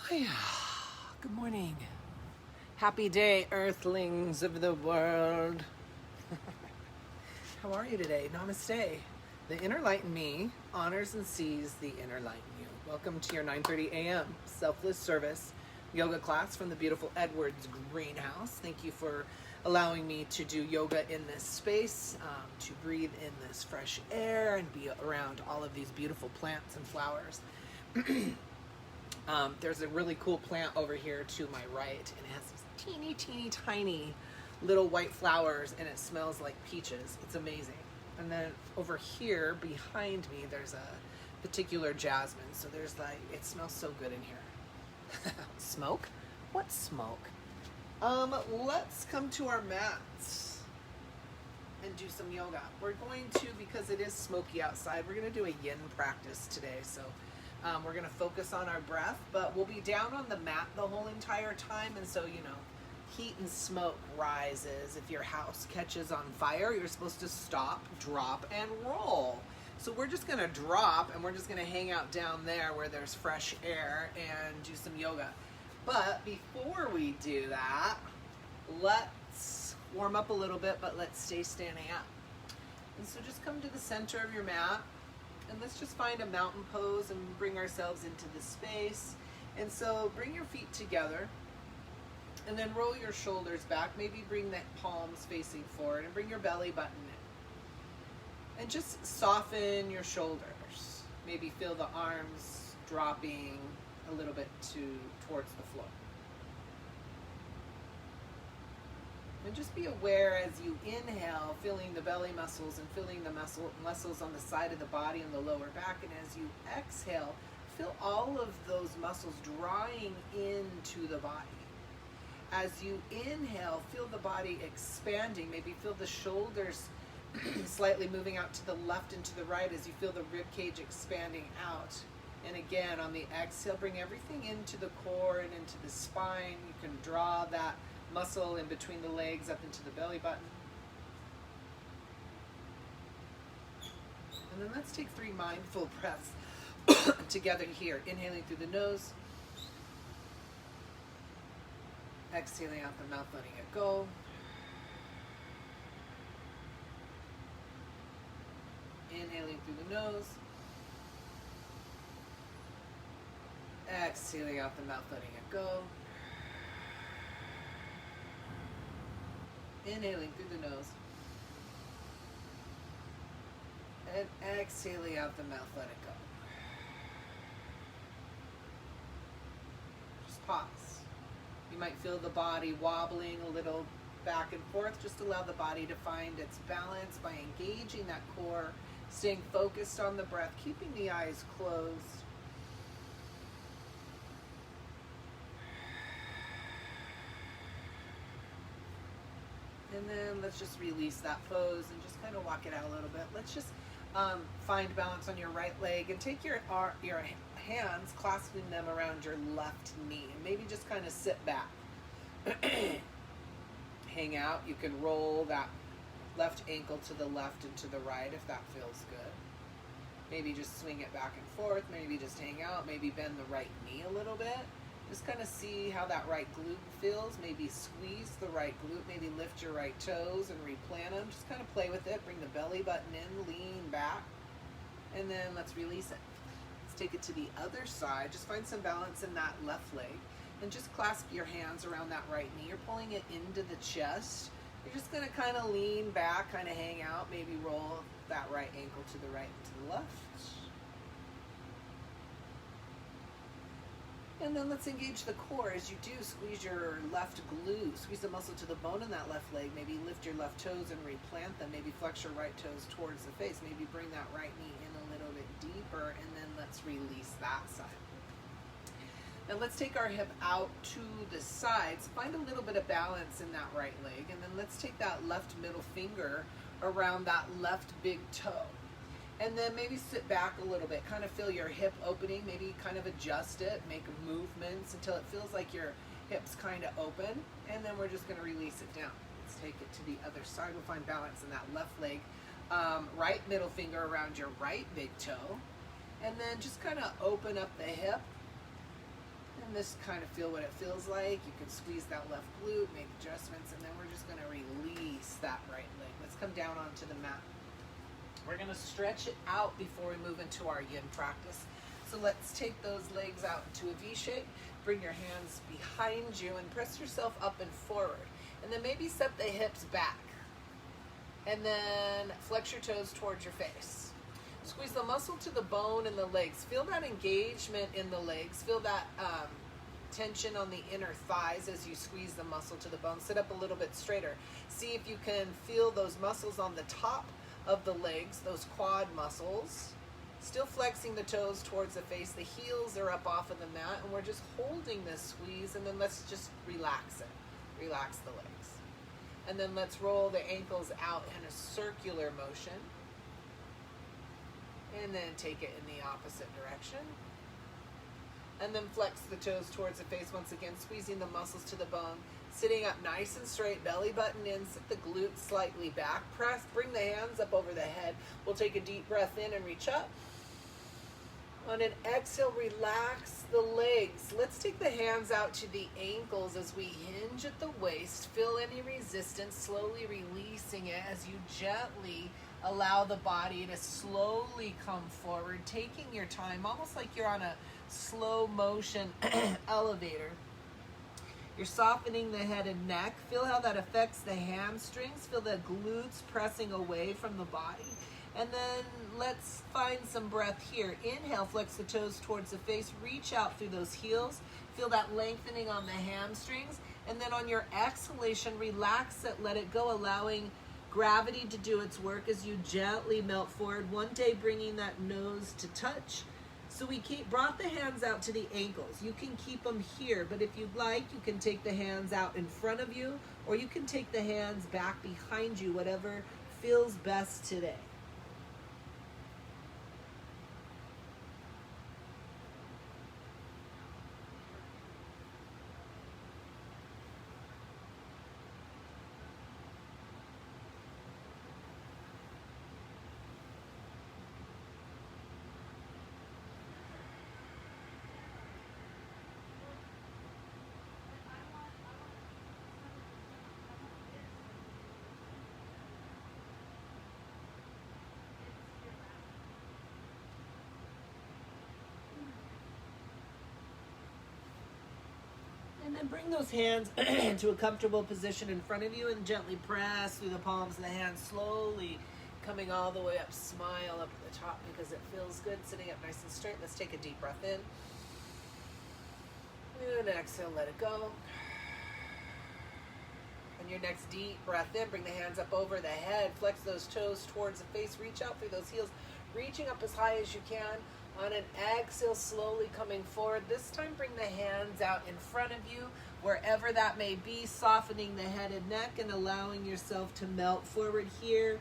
Hiya. Good morning. Happy day, earthlings of the world. How are you today? Namaste. The inner light in me honors and sees the inner light in you. Welcome to your 9:30 a.m. Selfless service yoga class from the beautiful Edwards greenhouse. Thank you for allowing me to do yoga in this space, to breathe in this fresh air and be around all of these beautiful plants and flowers. There's a really cool plant over here to my right, and it has these teeny tiny little white flowers, and it smells like peaches. It's amazing. And then over here behind me there's a particular jasmine, so there's like, it smells so good in here. Smoke? What smoke? Let's come to our mats and do some yoga. We're going to, because it is smoky outside, we're going to do a yin practice today. So we're going to focus on our breath, but we'll be down on the mat the whole entire time. And so, you know, heat and smoke rises. If your house catches on fire, you're supposed to stop, drop, and roll. So we're just going to drop, and we're just going to hang out down there where there's fresh air and do some yoga. But before we do that, let's warm up a little bit, but let's stay standing up. And so just come to the center of your mat, and let's just find a mountain pose and bring ourselves into the space. And so bring your feet together, and then roll your shoulders back. Maybe bring the palms facing forward, and bring your belly button in. And just soften your shoulders. Maybe feel the arms dropping a little bit towards the floor. And just be aware as you inhale, feeling the belly muscles and feeling the muscles on the side of the body and the lower back. And as you exhale, feel all of those muscles drawing into the body. As you inhale, feel the body expanding. Maybe feel the shoulders slightly moving out to the left and to the right as you feel the rib cage expanding out. And again, on the exhale, bring everything into the core and into the spine. You can draw that muscle in between the legs up into the belly button. And then let's take 3 mindful breaths together here. Inhaling through the nose. Exhaling out the mouth, letting it go. Inhaling through the nose. Exhaling out the mouth, letting it go. Inhaling through the nose. And exhaling out the mouth, let it go. Just pause. You might feel the body wobbling a little back and forth. Just allow the body to find its balance by engaging that core, staying focused on the breath, keeping the eyes closed. And then let's just release that pose and just kind of walk it out a little bit. Let's just find balance on your right leg and take your hands, clasping them around your left knee, and maybe just kind of sit back. Hang out. You can roll that left ankle to the left and to the right if that feels good. Maybe just swing it back and forth. Maybe just hang out. Maybe bend the right knee a little bit. Just kind of see how that right glute feels. Maybe squeeze the right glute. Maybe lift your right toes and replant them. Just kind of play with it. Bring the belly button in, lean back. And then let's release it. Let's take it to the other side. Just find some balance in that left leg. And just clasp your hands around that right knee. You're pulling it into the chest. You're just going to kind of lean back, kind of hang out. Maybe roll that right ankle to the right and to the left. And then let's engage the core. As you do, squeeze your left glute. Squeeze the muscle to the bone in that left leg. Maybe lift your left toes and replant them. Maybe flex your right toes towards the face. Maybe bring that right knee in a little bit deeper. And then let's release that side. Now let's take our hip out to the sides. Find a little bit of balance in that right leg. And then let's take that left middle finger around that left big toe. And then maybe sit back a little bit, kind of feel your hip opening, maybe kind of adjust it, make movements until it feels like your hips kind of open. And then we're just going to release it down. Let's take it to the other side. We'll find balance in that left leg. Right middle finger around your right big toe. And then just kind of open up the hip. And And this kind of feel what it feels like. You can squeeze that left glute, make adjustments, and then we're just going to release that right leg. Let's come down onto the mat. We're going to stretch it out before we move into our yin practice. So let's take those legs out into a V shape. Bring your hands behind you and press yourself up and forward. And then maybe set the hips back. And then flex your toes towards your face. Squeeze the muscle to the bone in the legs. Feel that engagement in the legs. Feel that tension on the inner thighs as you squeeze the muscle to the bone. Sit up a little bit straighter. See if you can feel those muscles on the top of the legs, those quad muscles. Still flexing the toes towards the face. The heels are up off of the mat, and we're just holding this squeeze, and then let's just relax it. Relax the legs. And then let's roll the ankles out in a circular motion. And then take it in the opposite direction. And then flex the toes towards the face once again, squeezing the muscles to the bone. Sitting up nice and straight, belly button in, sit the glutes slightly back. Press, bring the hands up over the head. We'll take a deep breath in and reach up. On an exhale, relax the legs. Let's take the hands out to the ankles as we hinge at the waist. Feel any resistance, slowly releasing it as you gently allow the body to slowly come forward, taking your time, almost like you're on a slow motion elevator. You're softening the head and neck. Feel how that affects the hamstrings. Feel the glutes pressing away from the body. And then let's find some breath here. Inhale, flex the toes towards the face. Reach out through those heels. Feel that lengthening on the hamstrings. And then on your exhalation, relax it, let it go, allowing gravity to do its work as you gently melt forward. One day bringing that nose to touch. So we brought the hands out to the ankles. You can keep them here, but if you'd like, you can take the hands out in front of you, or you can take the hands back behind you, whatever feels best today. And then bring those hands to a comfortable position in front of you and gently press through the palms of the hands, slowly coming all the way up. Smile up at the top because it feels good. Sitting up nice and straight. Let's take a deep breath in. And exhale, let it go. And your next deep breath in, bring the hands up over the head. Flex those toes towards the face. Reach out through those heels, reaching up as high as you can. On an exhale, slowly coming forward. This time, bring the hands out in front of you, wherever that may be, softening the head and neck and allowing yourself to melt forward here.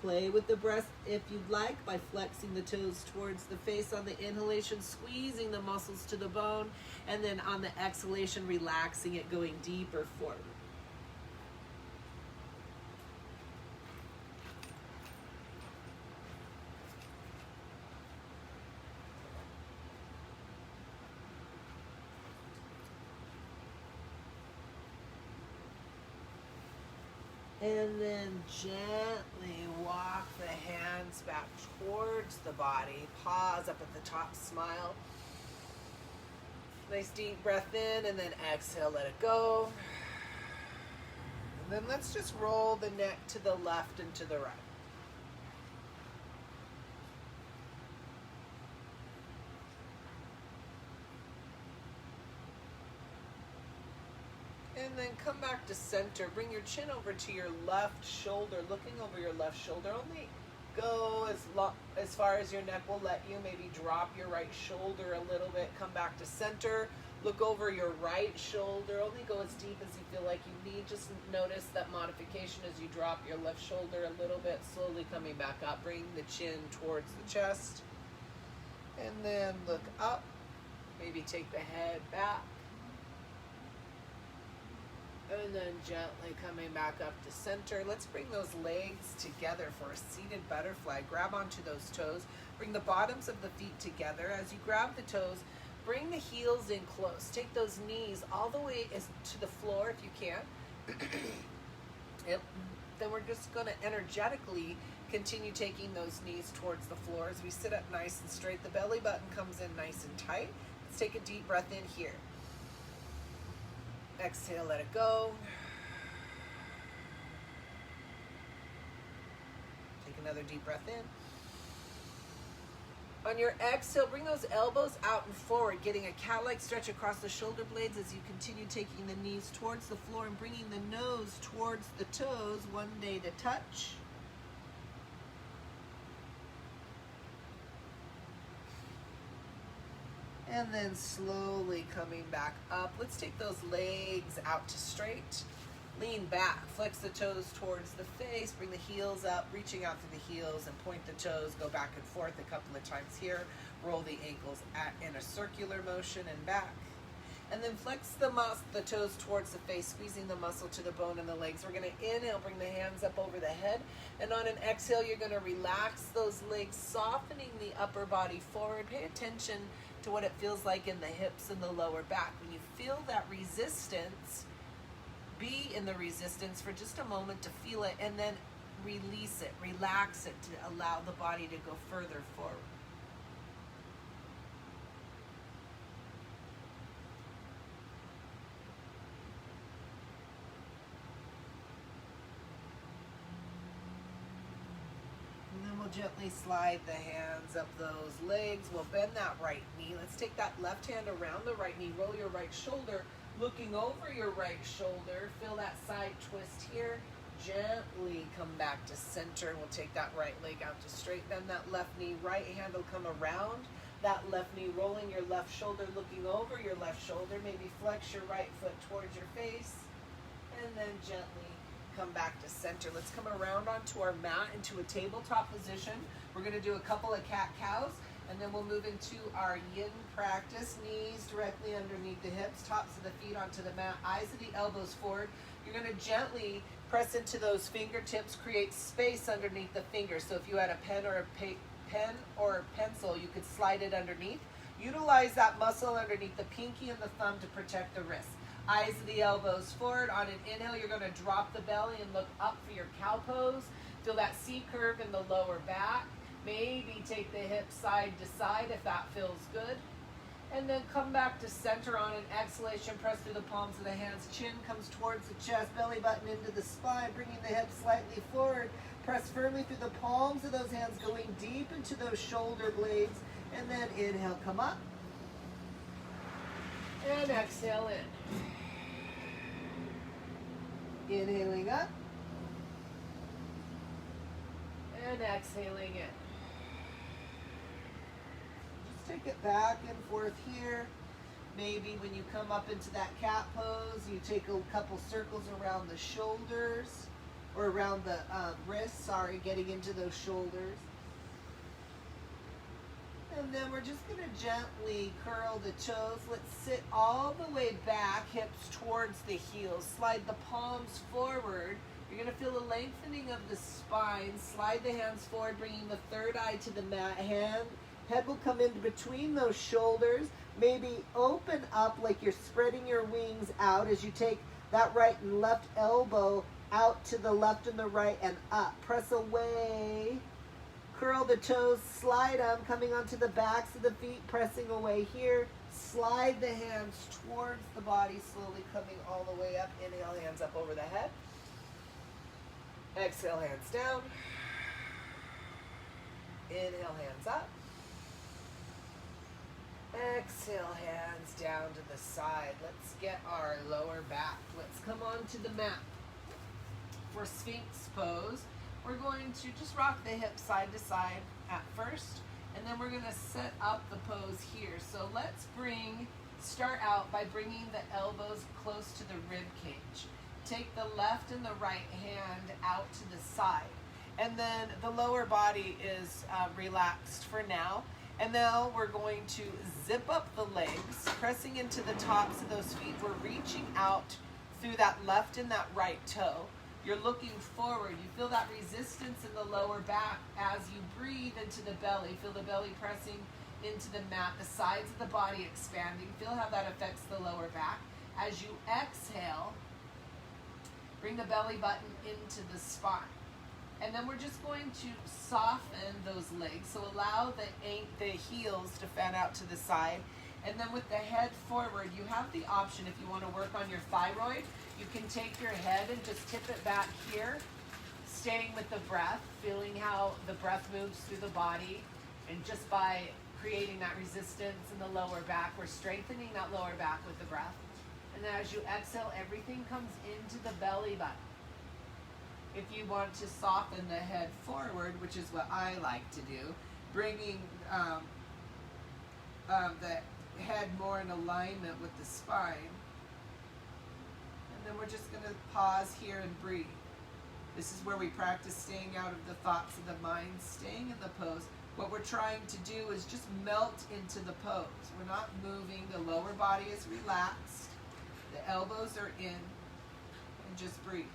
Play with the breath if you'd like by flexing the toes towards the face on the inhalation, squeezing the muscles to the bone, and then on the exhalation, relaxing it, going deeper forward. And then gently walk the hands back towards the body. Pause up at the top, smile. Nice deep breath in and then exhale, let it go. And then let's just roll the neck to the left and to the right. And then come back to center. Bring your chin over to your left shoulder, looking over your left shoulder. Only go as far as your neck will let you. Maybe drop your right shoulder a little bit. Come back to center. Look over your right shoulder. Only go as deep as you feel like you need. Just notice that modification as you drop your left shoulder a little bit. Slowly coming back up. Bring the chin towards the chest. And then look up. Maybe take the head back. And then gently coming back up to center. Let's bring those legs together for a seated butterfly. Grab onto those toes. Bring the bottoms of the feet together. As you grab the toes, Bring the heels in close. Take those knees all the way to the floor if you can. Yep. Then we're just going to energetically continue taking those knees towards the floor as we sit up nice and straight. The belly button comes in nice and tight. Let's take a deep breath in here. Exhale, let it go. Take another deep breath in. On your exhale, bring those elbows out and forward, getting a cat-like stretch across the shoulder blades as you continue taking the knees towards the floor and bringing the nose towards the toes, one day to touch. And then slowly coming back up. Let's take those legs out to straight. Lean back, flex the toes towards the face, bring the heels up, reaching out through the heels and point the toes, go back and forth a couple of times here. Roll the ankles in a circular motion and back. And then flex the toes towards the face, squeezing the muscle to the bone in the legs. We're going to inhale, bring the hands up over the head. And on an exhale, you're going to relax those legs, softening the upper body forward. Pay attention to what it feels like in the hips and the lower back. When you feel that resistance, be in the resistance for just a moment to feel it and then release it, relax it to allow the body to go further forward. And then we'll gently slide the hands up those legs. We'll bend that right knee. Let's take that left hand around the right knee, roll your right shoulder, looking over your right shoulder. Feel that side twist here. Gently come back to center. We'll take that right leg out to straight. Bend that left knee. Right hand will come around that left knee, rolling your left shoulder, looking over your left shoulder. Maybe flex your right foot towards your face. And then gently come back to center. Let's come around onto our mat into a tabletop position. We're going to do a couple of cat-cows. And then we'll move into our yin practice. Knees directly underneath the hips, tops of the feet onto the mat, eyes of the elbows forward. You're going to gently press into those fingertips, create space underneath the fingers. So if you had a pen or a pencil, you could slide it underneath. Utilize that muscle underneath the pinky and the thumb to protect the wrist. Eyes of the elbows forward. On an inhale, you're going to drop the belly and look up for your cow pose. Feel that C curve in the lower back. Maybe take the hips side to side if that feels good. And then come back to center on an exhalation. Press through the palms of the hands. Chin comes towards the chest. Belly button into the spine. Bringing the hips slightly forward. Press firmly through the palms of those hands. Going deep into those shoulder blades. And then inhale, come up. And exhale in. Inhaling up. And exhaling in. Take it back and forth here. Maybe when you come up into that cat pose, you take a couple circles around the shoulders or around the wrists, getting into those shoulders. And then we're just going to gently curl the toes. Let's sit all the way back, hips towards the heels. Slide the palms forward. You're going to feel a lengthening of the spine. Slide the hands forward, bringing the third eye to the mat. Head will come in between those shoulders. Maybe open up like you're spreading your wings out as you take that right and left elbow out to the left and the right and up. Press away. Curl the toes, slide them, coming onto the backs of the feet, pressing away here. Slide the hands towards the body, slowly coming all the way up. Inhale, hands up over the head. Exhale, hands down. Inhale, hands up. Exhale, hands down to the side. Let's get our lower back. Let's come onto the mat. For Sphinx pose, we're going to just rock the hips side to side at first, and then we're going to set up the pose here. So let's start out by bringing the elbows close to the rib cage. Take the left and the right hand out to the side, and then the lower body is relaxed for now. And now we're going to zip up the legs, pressing into the tops of those feet. We're reaching out through that left and that right toe. You're looking forward. You feel that resistance in the lower back as you breathe into the belly. Feel the belly pressing into the mat, the sides of the body expanding. Feel how that affects the lower back. As you exhale, bring the belly button into the spine. And then we're just going to soften those legs. So allow the heels to fan out to the side. And then with the head forward, you have the option, if you want to work on your thyroid, you can take your head and just tip it back here, staying with the breath, feeling how the breath moves through the body. And just by creating that resistance in the lower back, we're strengthening that lower back with the breath. And then as you exhale, everything comes into the belly button. If you want to soften the head forward, which is what I like to do, bringing the head more in alignment with the spine. And then we're just going to pause here and breathe. This is where we practice staying out of the thoughts of the mind, staying in the pose. What we're trying to do is just melt into the pose. We're not moving. The lower body is relaxed. The elbows are in. And just breathe.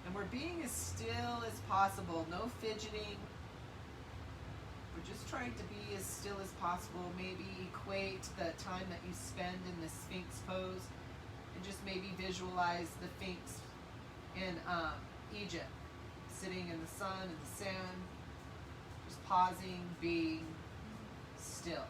And we're being as still as possible, no fidgeting. We're just trying to be as still as possible. Maybe equate the time that you spend in the Sphinx pose and just maybe visualize the Sphinx in Egypt, sitting in the sun, in the sand, just pausing, being still.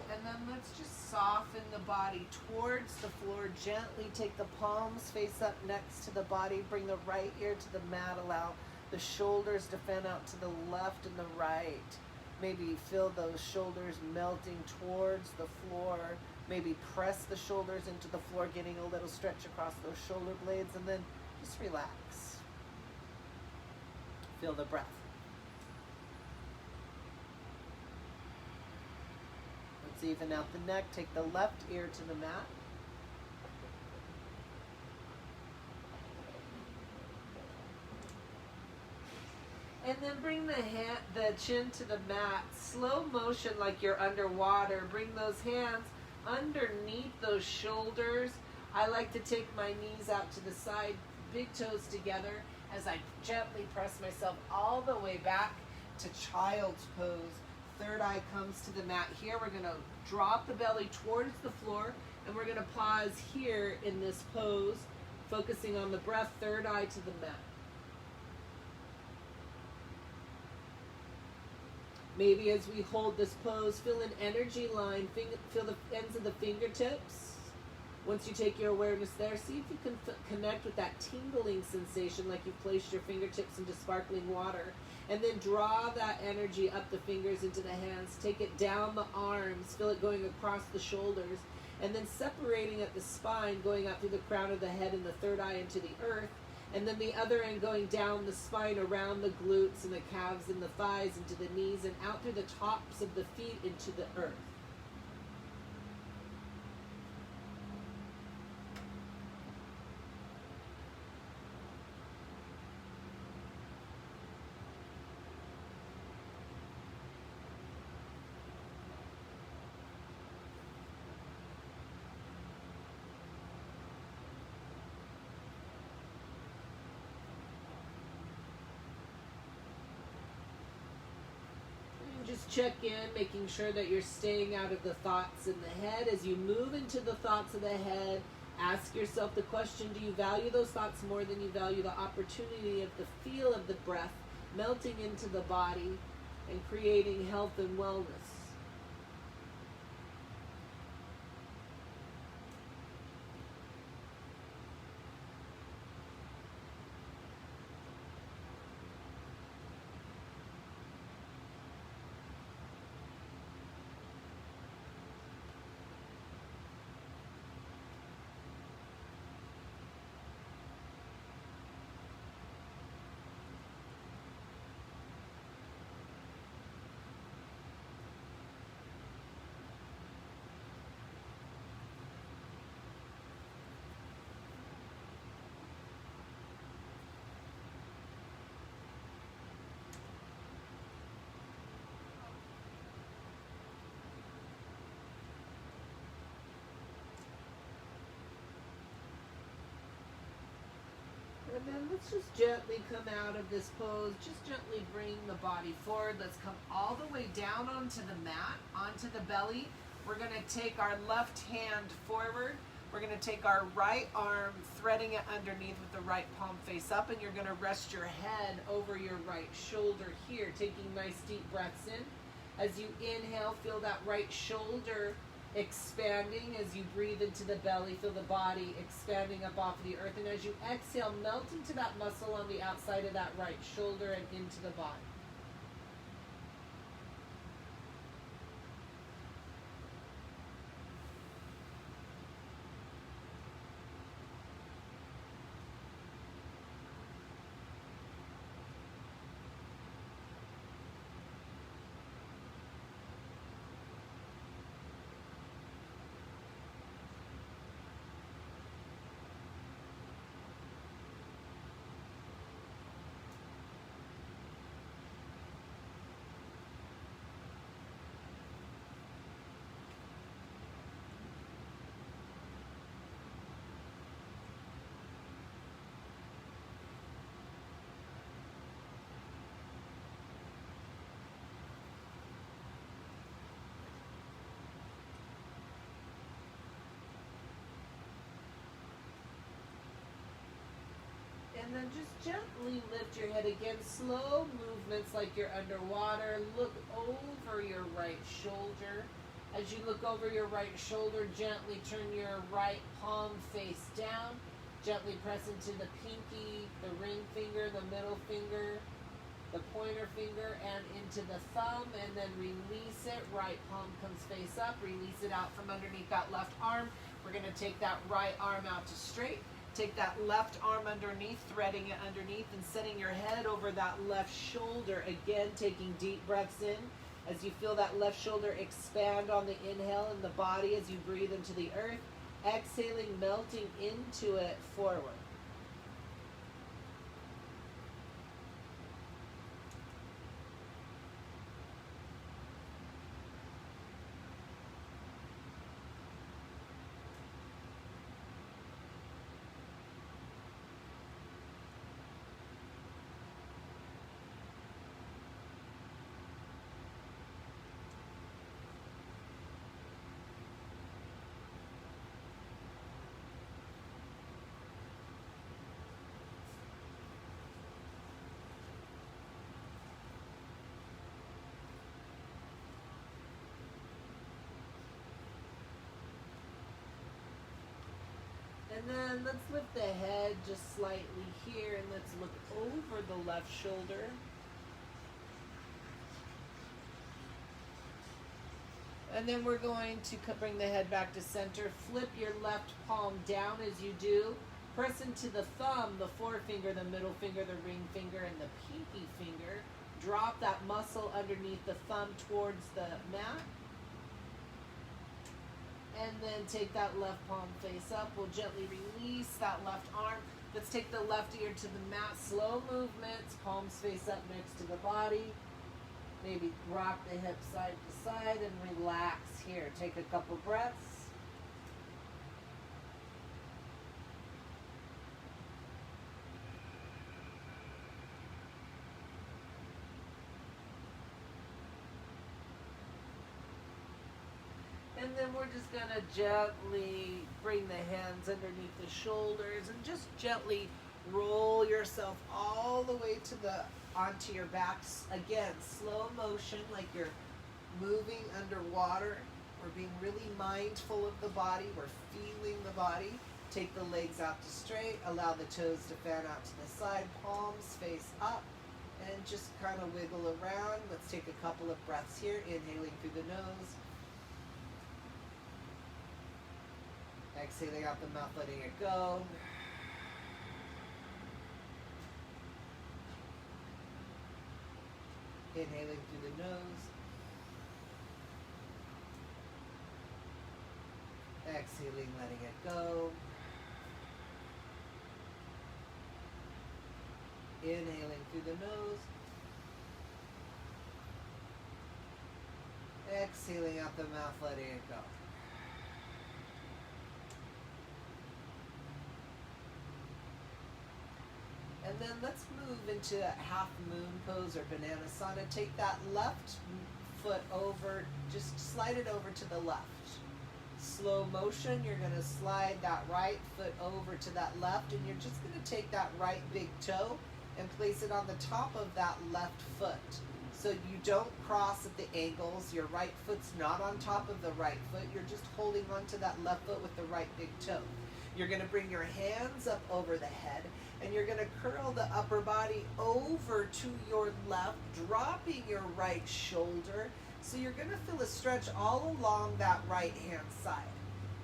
And then let's just soften the body towards the floor. Gently take the palms face up next to the body. Bring the right ear to the mat. Allow the shoulders to fan out to the left and the right. Maybe feel those shoulders melting towards the floor. Maybe press the shoulders into the floor, getting a little stretch across those shoulder blades. And then just relax. Feel the breath. Let's even out the neck. Take the left ear to the mat. And then bring the chin to the mat. Slow motion like you're underwater. Bring those hands underneath those shoulders. I like to take my knees out to the side, big toes together, as I gently press myself all the way back to child's pose. Third eye comes to the mat here. We're going to drop the belly towards the floor, and we're going to pause here in this pose, focusing on the breath. Third eye to the mat. Maybe as we hold this pose, feel an energy line, feel the ends of the fingertips. Once you take your awareness there, see if you can connect with that tingling sensation like you've placed your fingertips into sparkling water. And then draw that energy up the fingers into the hands. Take it down the arms. Feel it going across the shoulders. And then separating at the spine, going out through the crown of the head and the third eye into the earth. And then the other end going down the spine, around the glutes and the calves and the thighs, into the knees, and out through the tops of the feet into the earth. Just check in, making sure that you're staying out of the thoughts in the head. As you move into the thoughts of the head, ask yourself the question, do you value those thoughts more than you value the opportunity of the feel of the breath melting into the body and creating health and wellness? then let's just gently come out of this pose. Just gently bring the body forward. Let's come all the way down onto the mat, onto the belly. We're going to take our left hand forward. We're going to take our right arm, threading it underneath with the right palm face up, and you're going to rest your head over your right shoulder here, taking nice deep breaths in. As you inhale, feel that right shoulder expanding. As you breathe into the belly, feel the body expanding up off the earth. And as you exhale, melt into that muscle on the outside of that right shoulder and into the body. And then just gently lift your head again. Slow movements like you're underwater. Look over your right shoulder. As you look over your right shoulder, gently turn your right palm face down. Gently press into the pinky, the ring finger, the middle finger, the pointer finger, and into the thumb. And then release it. Right palm comes face up. Release it out from underneath that left arm. We're going to take that right arm out to straight. Take that left arm underneath, threading it underneath, and setting your head over that left shoulder. Again, taking deep breaths in. As you feel that left shoulder expand on the inhale in the body as you breathe into the earth. Exhaling, melting into it forward. And then let's lift the head just slightly here, and let's look over the left shoulder. And then we're going to bring the head back to center. Flip your left palm down as you do. Press into the thumb, the forefinger, the middle finger, the ring finger, and the pinky finger. Drop that muscle underneath the thumb towards the mat. And then take that left palm face up. We'll gently release that left arm. Let's take the left ear to the mat. Slow movements. Palms face up next to the body. Maybe rock the hips side to side and relax here. Take a couple breaths. And then we're just going to gently bring the hands underneath the shoulders and just gently roll yourself all the way to onto your backs. Again, slow motion, like you're moving underwater. We're being really mindful of the body. We're feeling the body. Take the legs out to straight. Allow the toes to fan out to the side. Palms face up. And just kind of wiggle around. Let's take a couple of breaths here. Inhaling through the nose. Exhaling out the mouth, letting it go. Inhaling through the nose. Exhaling, letting it go. Inhaling through the nose. Exhaling out the mouth, letting it go. then let's move into half moon pose or banana sana. Take that left foot over, just slide it over to the left. Slow motion, you're going to slide that right foot over to that left, and you're just going to take that right big toe and place it on the top of that left foot. So you don't cross at the ankles. Your right foot's not on top of the right foot. You're just holding onto that left foot with the right big toe. You're going to bring your hands up over the head, and you're going to curl the upper body over to your left, dropping your right shoulder. So you're going to feel a stretch all along that right hand side.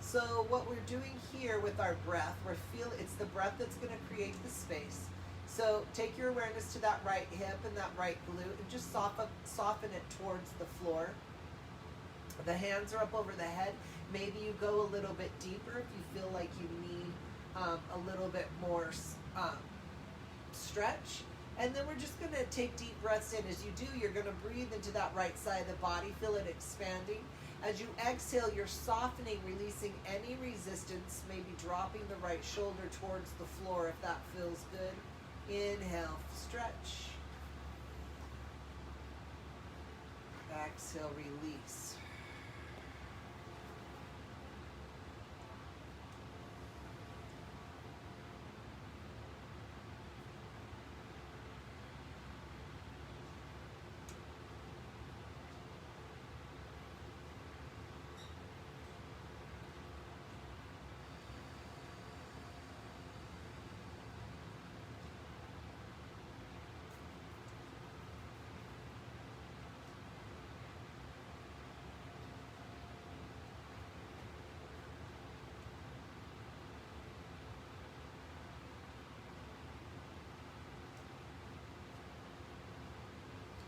So what we're doing here with our breath, it's the breath that's going to create the space. So take your awareness to that right hip and that right glute and just soften it towards the floor. The hands are up over the head. Maybe you go a little bit deeper if you feel like you need a little bit more stretch. And then we're just going to take deep breaths in. As you do, you're going to breathe into that right side of the body. Feel it expanding. As you exhale, you're softening, releasing any resistance, maybe dropping the right shoulder towards the floor if that feels good. Inhale, stretch. Exhale, release.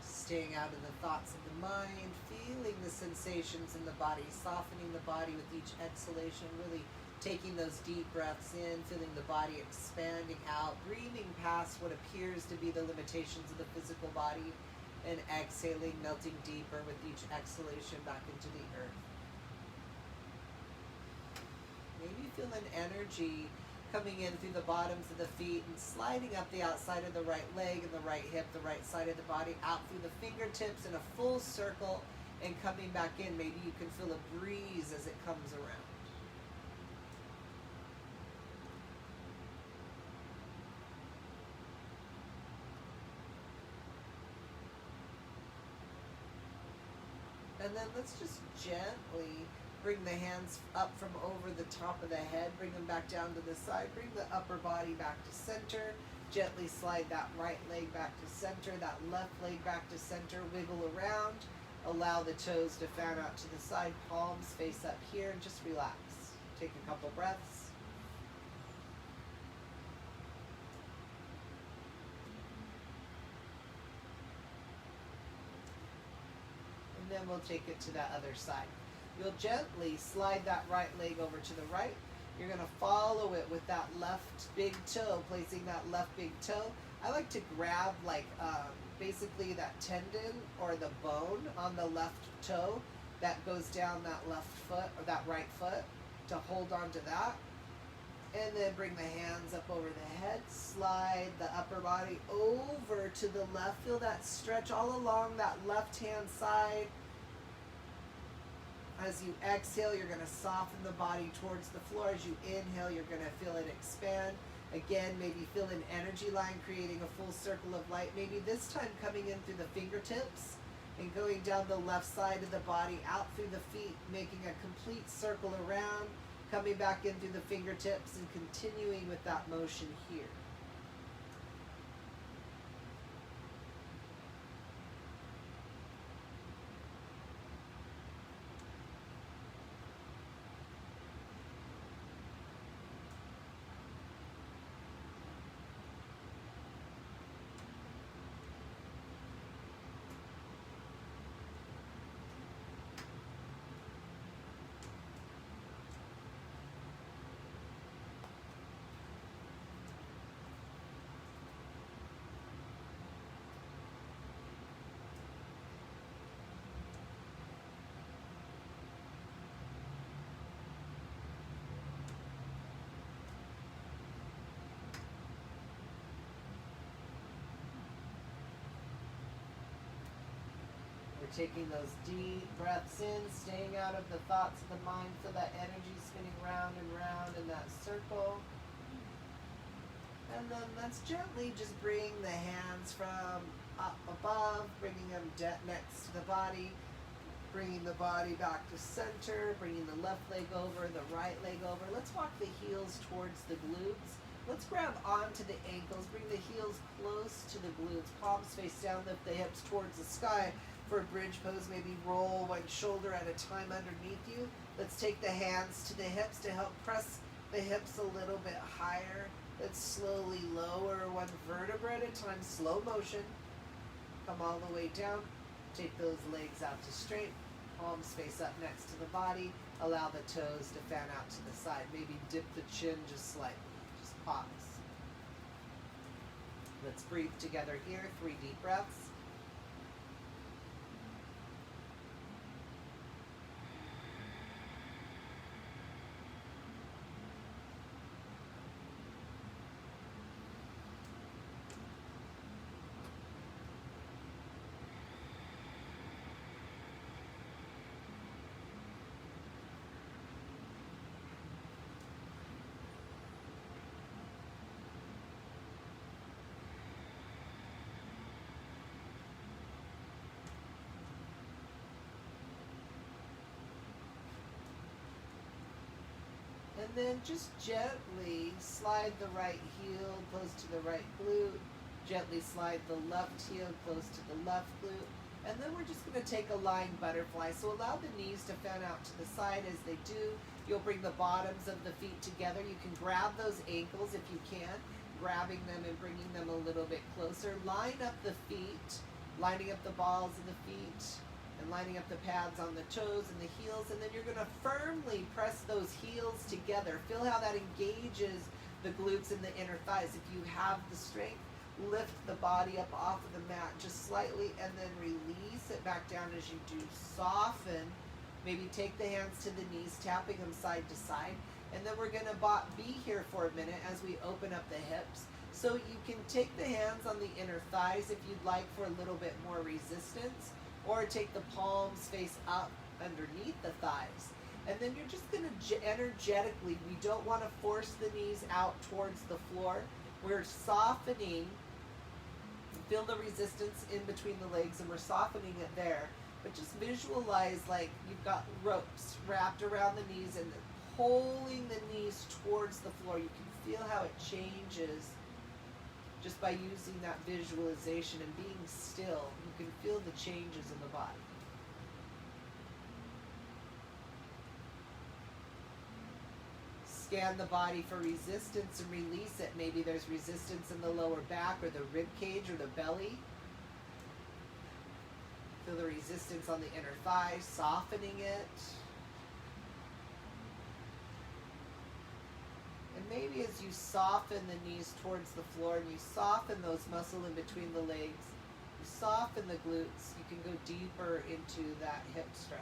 Staying out of the thoughts of the mind, feeling the sensations in the body, softening the body with each exhalation, really taking those deep breaths in, feeling the body expanding out, breathing past what appears to be the limitations of the physical body, and exhaling, melting deeper with each exhalation back into the earth. Maybe you feel an energy coming in through the bottoms of the feet and sliding up the outside of the right leg and the right hip, the right side of the body, out through the fingertips in a full circle and coming back in. Maybe you can feel a breeze as it comes around. And then let's just gently bring the hands up from over the top of the head, bring them back down to the side, bring the upper body back to center, gently slide that right leg back to center, that left leg back to center, wiggle around, allow the toes to fan out to the side, palms face up here, and just relax. Take a couple breaths. And then we'll take it to that other side. You'll gently slide that right leg over to the right. You're going to follow it with that left big toe, placing that left big toe. I like to grab basically that tendon or the bone on the left toe that goes down that left foot or that right foot to hold on to that. And then bring the hands up over the head, slide the upper body over to the left. Feel that stretch all along that left hand side. As you exhale, you're going to soften the body towards the floor. As you inhale, you're going to feel it expand. Again, maybe feel an energy line creating a full circle of light. Maybe this time coming in through the fingertips and going down the left side of the body, out through the feet, making a complete circle around, coming back in through the fingertips and continuing with that motion here. Taking those deep breaths in, staying out of the thoughts of the mind. Feel that energy spinning round and round in that circle. And then let's gently just bring the hands from up above, bringing them next to the body, bringing the body back to center, bringing the left leg over, the right leg over. Let's walk the heels towards the glutes. Let's grab onto the ankles, bring the heels close to the glutes, palms face down, lift the hips towards the sky for a bridge pose. Maybe roll one shoulder at a time underneath you. Let's take the hands to the hips to help press the hips a little bit higher. Let's slowly lower one vertebra at a time, slow motion. Come all the way down. Take those legs out to straight. Palms face up next to the body. Allow the toes to fan out to the side. Maybe dip the chin just slightly. Just pause. Let's breathe together here. 3 deep breaths. And then just gently slide the right heel close to the right glute. Gently slide the left heel close to the left glute. And then we're just going to take a lying butterfly. So allow the knees to fan out to the side as they do. You'll bring the bottoms of the feet together. You can grab those ankles if you can, grabbing them and bringing them a little bit closer. Line up the feet, lining up the balls of the feet, and lining up the pads on the toes and the heels. And then you're going to firmly press those heels together. Feel how that engages the glutes and the inner thighs. If you have the strength, lift the body up off of the mat just slightly and then release it back down as you do. Soften. Maybe take the hands to the knees, tapping them side to side. And then we're going to be here for a minute as we open up the hips. So you can take the hands on the inner thighs if you'd like for a little bit more resistance, or take the palms face up underneath the thighs. And then you're just going to energetically, we don't want to force the knees out towards the floor. We're softening. Feel the resistance in between the legs, and we're softening it there. But just visualize like you've got ropes wrapped around the knees and pulling the knees towards the floor. You can feel how it changes just by using that visualization and being still. You can feel the changes in the body. Scan the body for resistance and release it. Maybe there's resistance in the lower back or the rib cage or the belly. Feel the resistance on the inner thigh, softening it. And maybe as you soften the knees towards the floor and you soften those muscles in between the legs, you soften the glutes, you can go deeper into that hip stretch.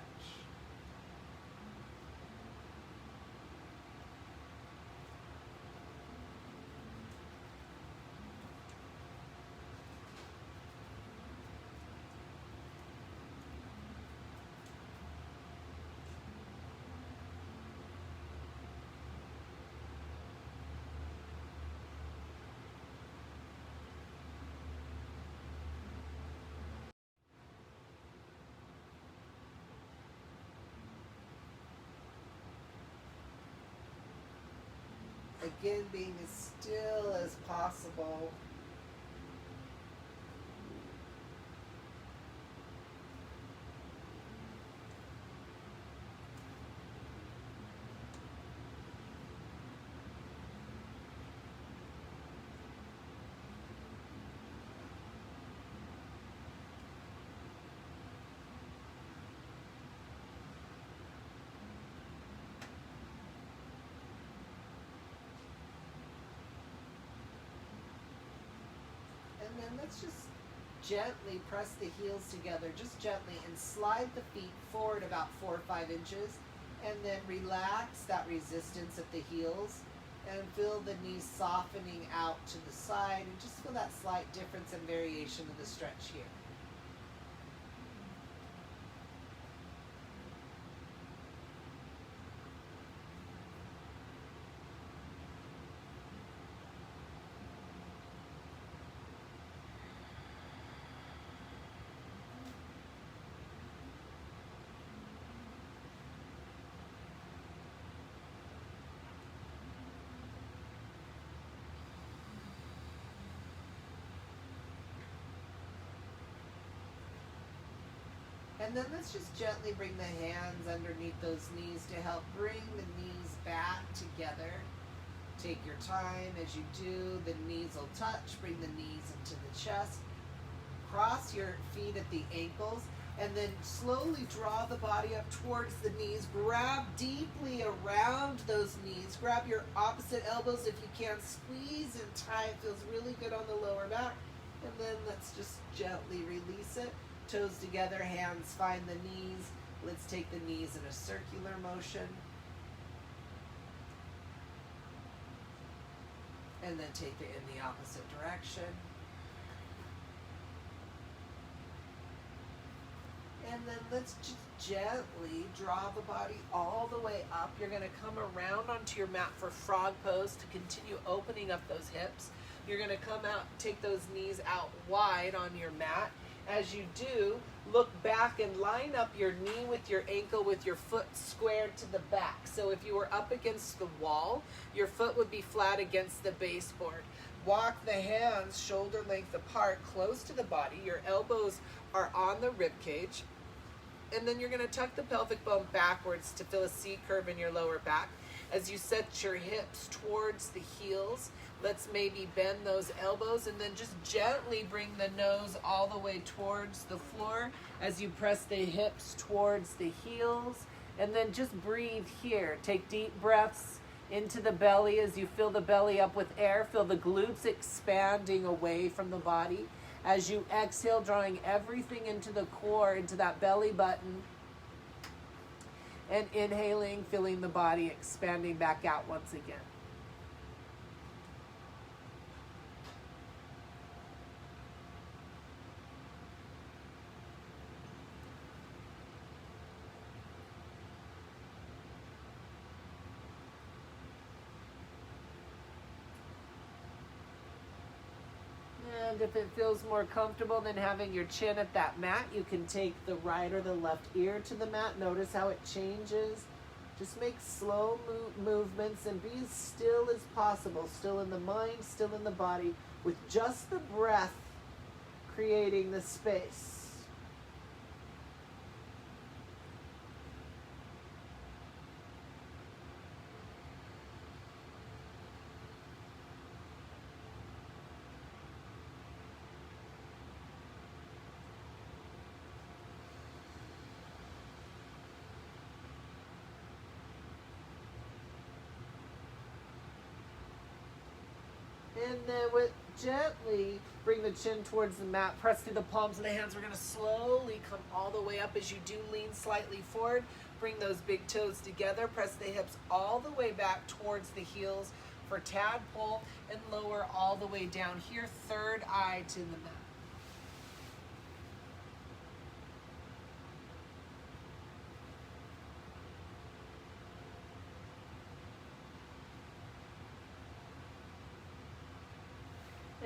Again, being as still as possible. And then let's just gently press the heels together, just gently, and slide the feet forward about 4 or 5 inches. And then relax that resistance at the heels and feel the knees softening out to the side, and just feel that slight difference and variation of the stretch here. And then let's just gently bring the hands underneath those knees to help bring the knees back together. Take your time as you do. The knees will touch. Bring the knees into the chest. Cross your feet at the ankles. And then slowly draw the body up towards the knees. Grab deeply around those knees. Grab your opposite elbows if you can. Squeeze and tie. It feels really good on the lower back. And then let's just gently release it. Toes together, hands find the knees. Let's take the knees in a circular motion. And then take it in the opposite direction. And then let's just gently draw the body all the way up. You're going to come around onto your mat for frog pose to continue opening up those hips. You're going to come out, take those knees out wide on your mat. As you do, look back and line up your knee with your ankle with your foot squared to the back. So if you were up against the wall, your foot would be flat against the baseboard. Walk the hands shoulder length apart, close to the body. Your elbows are on the rib cage. And then you're going to tuck the pelvic bone backwards to feel a C curve in your lower back. As you set your hips towards the heels, let's maybe bend those elbows and then just gently bring the nose all the way towards the floor as you press the hips towards the heels. And then just breathe here. Take deep breaths into the belly as you fill the belly up with air. Feel the glutes expanding away from the body. As you exhale, drawing everything into the core, into that belly button. And inhaling, feeling the body expanding back out once again. And if it feels more comfortable than having your chin at that mat, you can take the right or the left ear to the mat. Notice how it changes. Just make slow movements and be as still as possible. Still in the mind, still in the body, with just the breath creating the space. And then gently bring the chin towards the mat. Press through the palms of the hands. We're going to slowly come all the way up as you do lean slightly forward. Bring those big toes together. Press the hips all the way back towards the heels for tadpole and lower all the way down here. Third eye to the mat.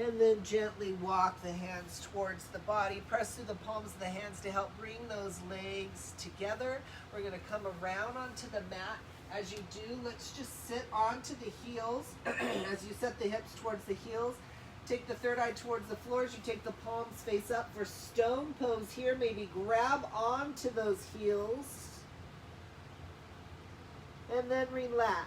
And then gently walk the hands towards the body. Press through the palms of the hands to help bring those legs together. We're going to come around onto the mat. As you do, let's just sit onto the heels. As you set the hips towards the heels, take the third eye towards the floor. As you take the palms face up for stone pose here, maybe grab onto those heels. And then relax.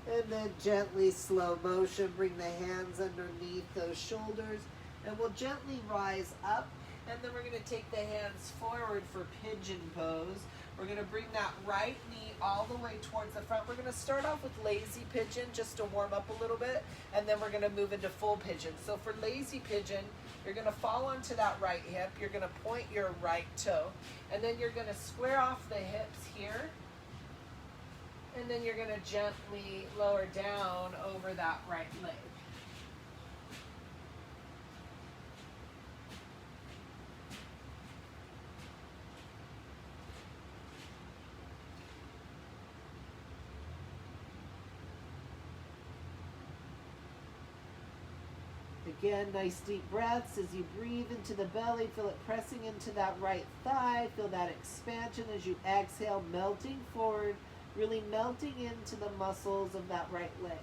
And then gently, slow motion, bring the hands underneath those shoulders. And we'll gently rise up. And then we're going to take the hands forward for pigeon pose. We're going to bring that right knee all the way towards the front. We're going to start off with lazy pigeon just to warm up a little bit. And then we're going to move into full pigeon. So for lazy pigeon, you're going to fall onto that right hip. You're going to point your right toe. And then you're going to square off the hips here. And then you're going to gently lower down over that right leg. Again, nice deep breaths as you breathe into the belly. Feel it pressing into that right thigh. Feel that expansion as you exhale, melting forward Really melting into the muscles of that right leg.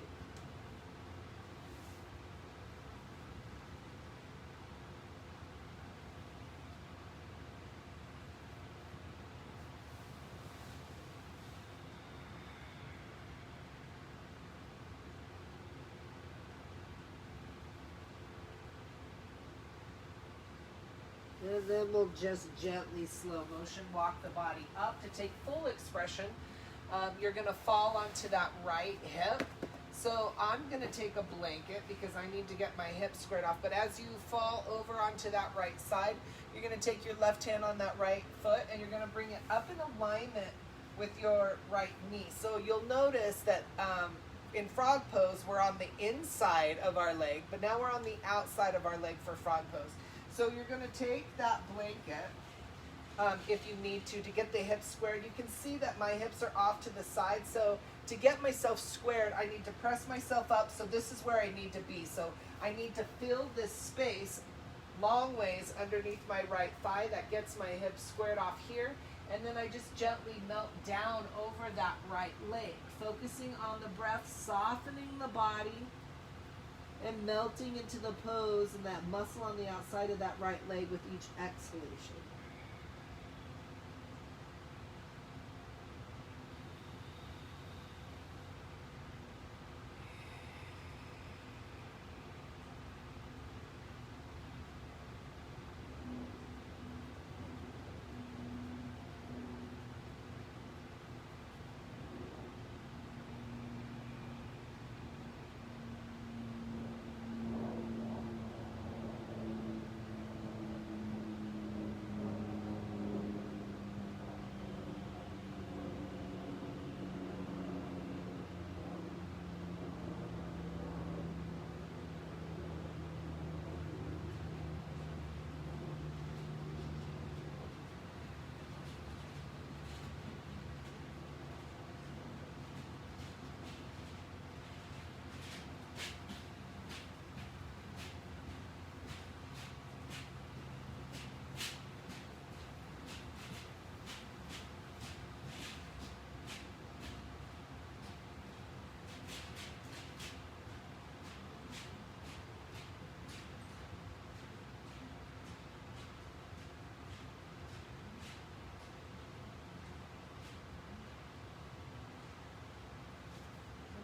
And then we'll just gently, slow motion, walk the body up to take full expression. You're going to fall onto that right hip. So I'm going to take a blanket because I need to get my hips squared off. But as you fall over onto that right side, you're going to take your left hand on that right foot and you're going to bring it up in alignment with your right knee. So you'll notice that in frog pose, we're on the inside of our leg, but now we're on the outside of our leg for frog pose. So you're going to take that blanket, if you need to get the hips squared. You can see that my hips are off to the side. So to get myself squared, I need to press myself up. So this is where I need to be. So I need to fill this space long ways underneath my right thigh. That gets my hips squared off here. And then I just gently melt down over that right leg, focusing on the breath, softening the body, and melting into the pose and that muscle on the outside of that right leg with each exhalation.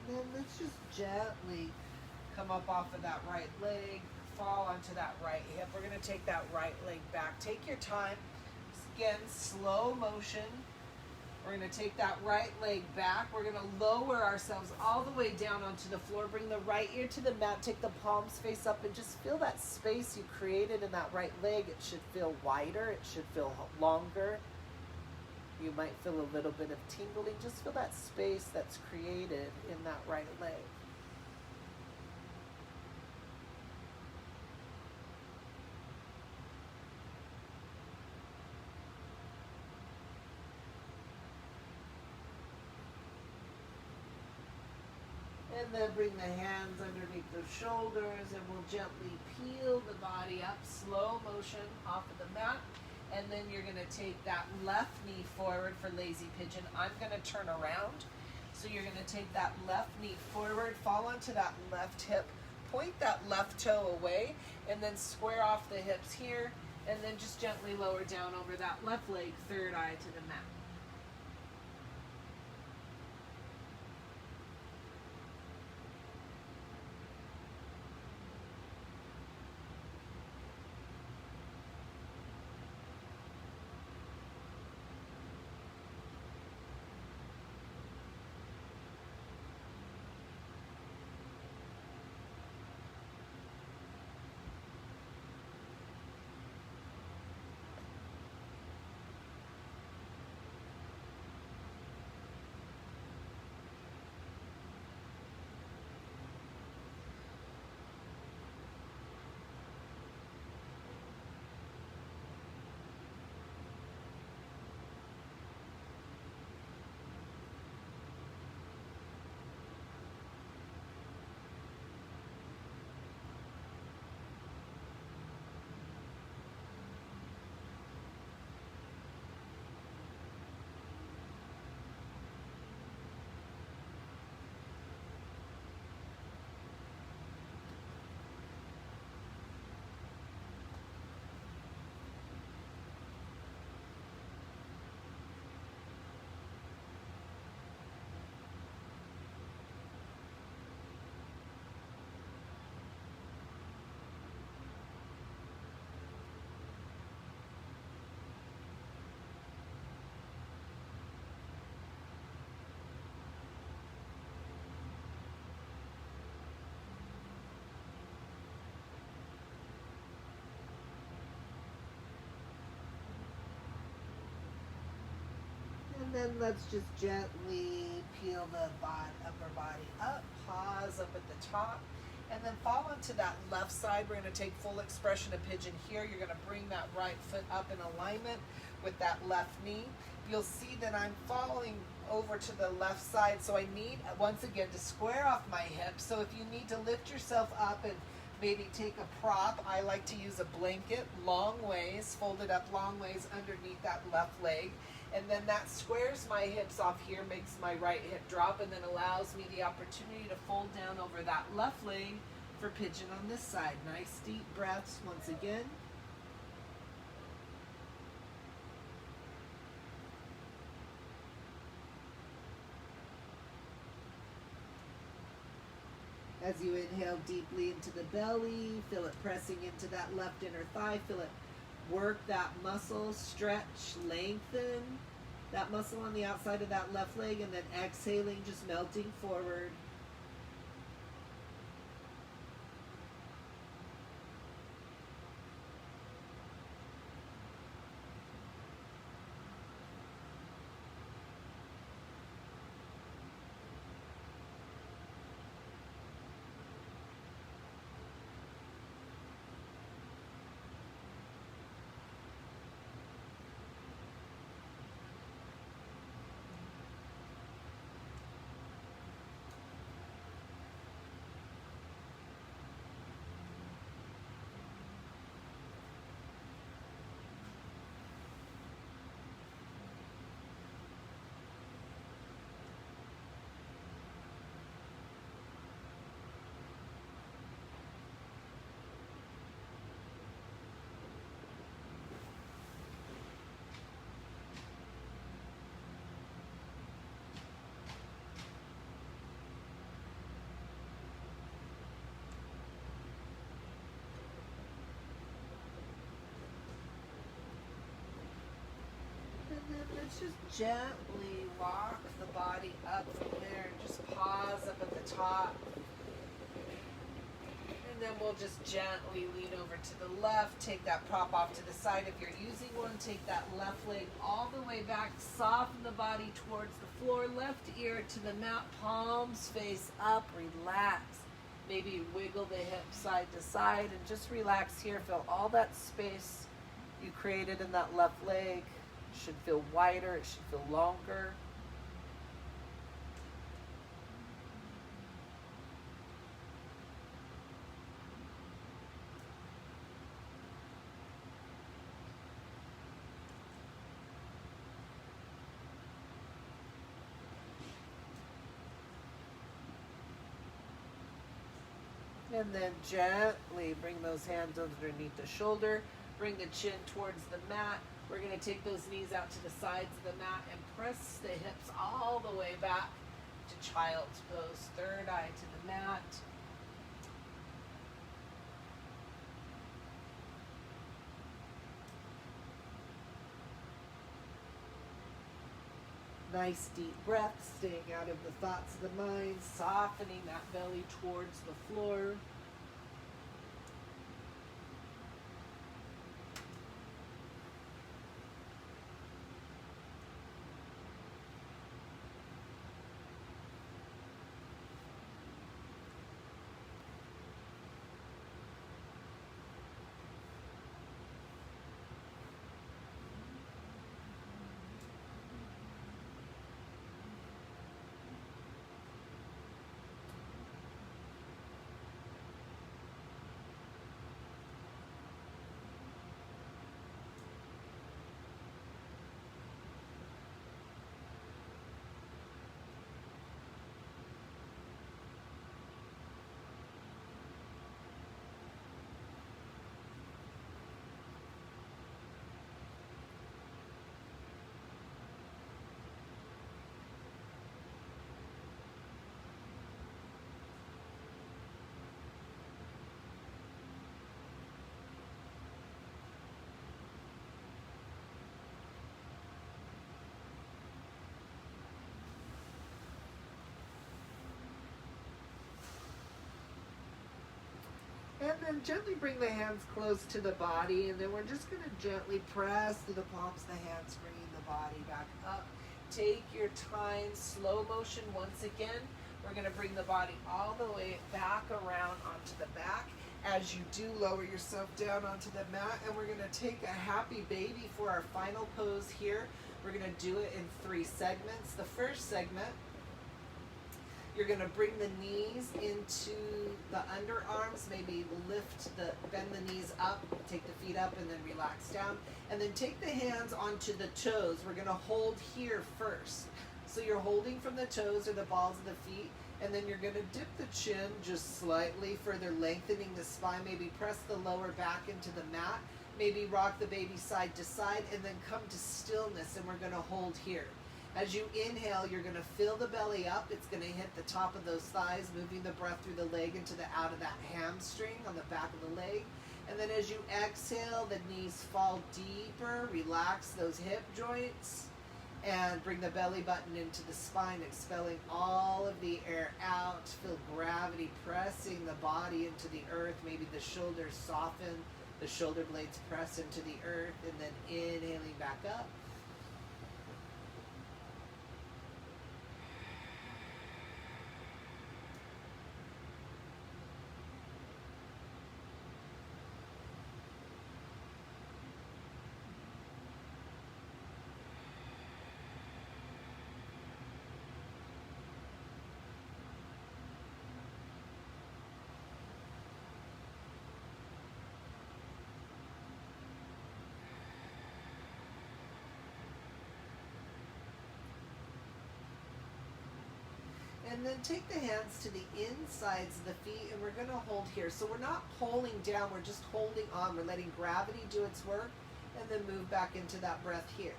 And then let's just gently come up off of that right leg, fall onto that right hip. We're going to take that right leg back. Take your time. Again, slow motion. We're going to take that right leg back. We're going to lower ourselves all the way down onto the floor. Bring the right ear to the mat. Take the palms face up and just feel that space you created in that right leg. It should feel wider. It should feel longer. You might feel a little bit of tingling. Just feel that space that's created in that right leg. And then bring the hands underneath the shoulders and we'll gently peel the body up, slow motion off of the mat. And then you're going to take that left knee forward for lazy pigeon. I'm going to turn around. So you're going to take that left knee forward, fall onto that left hip, point that left toe away, and then square off the hips here, and then just gently lower down over that left leg, third eye to the mat. then let's just gently peel the upper body up, pause up at the top, and then fall into that left side. We're going to take full expression of pigeon here. You're going to bring that right foot up in alignment with that left knee. You'll see that I'm falling over to the left side, so I need, once again, to square off my hips. So if you need to lift yourself up and maybe take a prop, I like to use a blanket, long ways, folded up long ways underneath that left leg. And then that squares my hips off here, makes my right hip drop, and then allows me the opportunity to fold down over that left leg for pigeon on this side. Nice deep breaths once again. As you inhale deeply into the belly, feel it pressing into that left inner thigh, feel it work that muscle, stretch, lengthen that muscle on the outside of that left leg, and then exhaling, just melting forward. And then let's just gently walk the body up from there. Just pause up at the top. And then we'll just gently lean over to the left. Take that prop off to the side. If you're using one, take that left leg all the way back. Soften the body towards the floor. Left ear to the mat. Palms face up. Relax. Maybe wiggle the hip side to side and just relax here. Feel all that space you created in that left leg. It should feel wider. It should feel longer. And then gently bring those hands underneath the shoulder. Bring the chin towards the mat. We're going to take those knees out to the sides of the mat and press the hips all the way back to child's pose. Third eye to the mat. Nice deep breath, staying out of the thoughts of the mind, softening that belly towards the floor. And then gently bring the hands close to the body, and then we're just going to gently press through the palms of the hands, bringing the body back up. Take your time, slow motion once again. We're going to bring the body all the way back around onto the back. As you do, lower yourself down onto the mat, and we're going to take a happy baby for our final pose here. We're going to do it in 3 segments. The first segment, you're going to bring the knees into the underarms, maybe bend the knees up, take the feet up, and then relax down. And then take the hands onto the toes. We're going to hold here first. So you're holding from the toes or the balls of the feet, and then you're going to dip the chin just slightly further, lengthening the spine. Maybe press the lower back into the mat. Maybe rock the baby side to side, and then come to stillness, and we're going to hold here. As you inhale, you're going to fill the belly up. It's going to hit the top of those thighs, moving the breath through the leg into the out of that hamstring on the back of the leg. And then as you exhale, the knees fall deeper. Relax those hip joints and bring the belly button into the spine, expelling all of the air out. Feel gravity pressing the body into the earth. Maybe the shoulders soften, the shoulder blades press into the earth, and then inhaling back up. And then take the hands to the insides of the feet, and we're going to hold here. So we're not pulling down, we're just holding on. We're letting gravity do its work, and then move back into that breath here.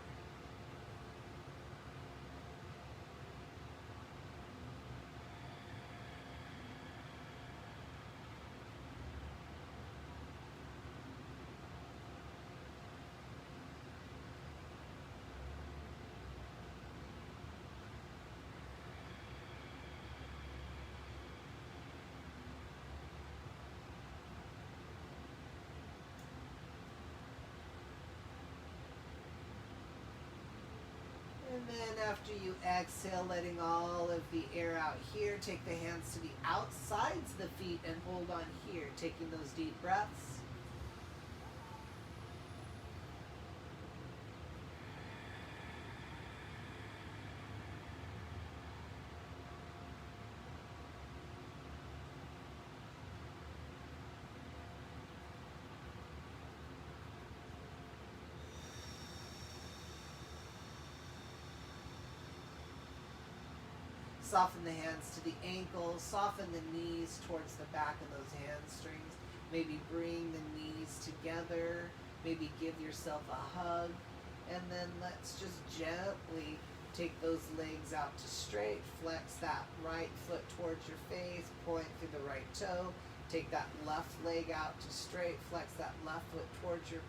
And then after you exhale, letting all of the air out here, take the hands to the outsides of the feet and hold on here, taking those deep breaths. Soften the hands to the ankles, soften the knees towards the back of those hamstrings. Maybe bring the knees together, maybe give yourself a hug, and then let's just gently take those legs out to straight, flex that right foot towards your face, point through the right toe, take that left leg out to straight, flex that left foot towards your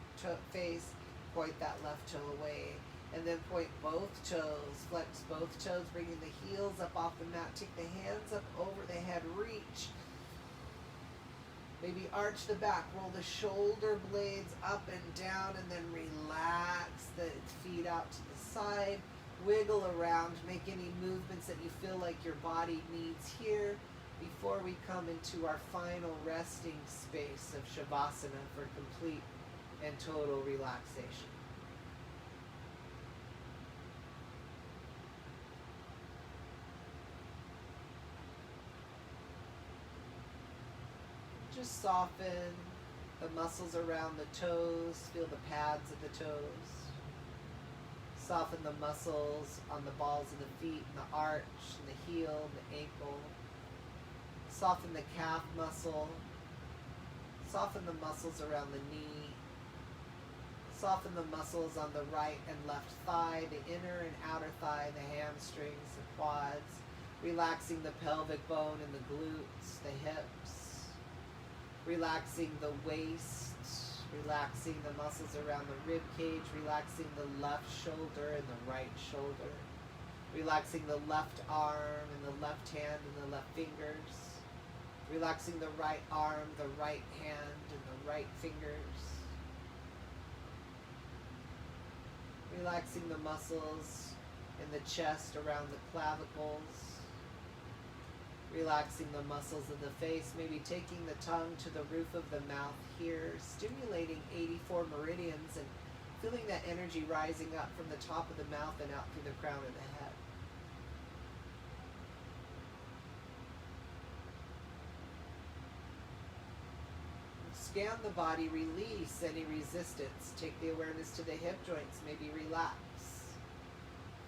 face, point that left toe away. And then point both toes, flex both toes, bringing the heels up off the mat. Take the hands up over the head, reach. Maybe arch the back, roll the shoulder blades up and down, and then relax the feet out to the side. Wiggle around, make any movements that you feel like your body needs here before we come into our final resting space of Shavasana for complete and total relaxation. Just soften the muscles around the toes, feel the pads of the toes. Soften the muscles on the balls of the feet and the arch and the heel and the ankle. Soften the calf muscle. Soften the muscles around the knee. Soften the muscles on the right and left thigh, the inner and outer thigh, the hamstrings, the quads. Relaxing the pelvic bone and the glutes, the hips. Relaxing the waist, relaxing the muscles around the rib cage, relaxing the left shoulder and the right shoulder, relaxing the left arm and the left hand and the left fingers, relaxing the right arm, the right hand and the right fingers, relaxing the muscles in the chest, around the clavicles. Relaxing the muscles of the face, maybe taking the tongue to the roof of the mouth here, stimulating 84 meridians and feeling that energy rising up from the top of the mouth and out through the crown of the head. Scan the body, release any resistance. Take the awareness to the hip joints, maybe relax.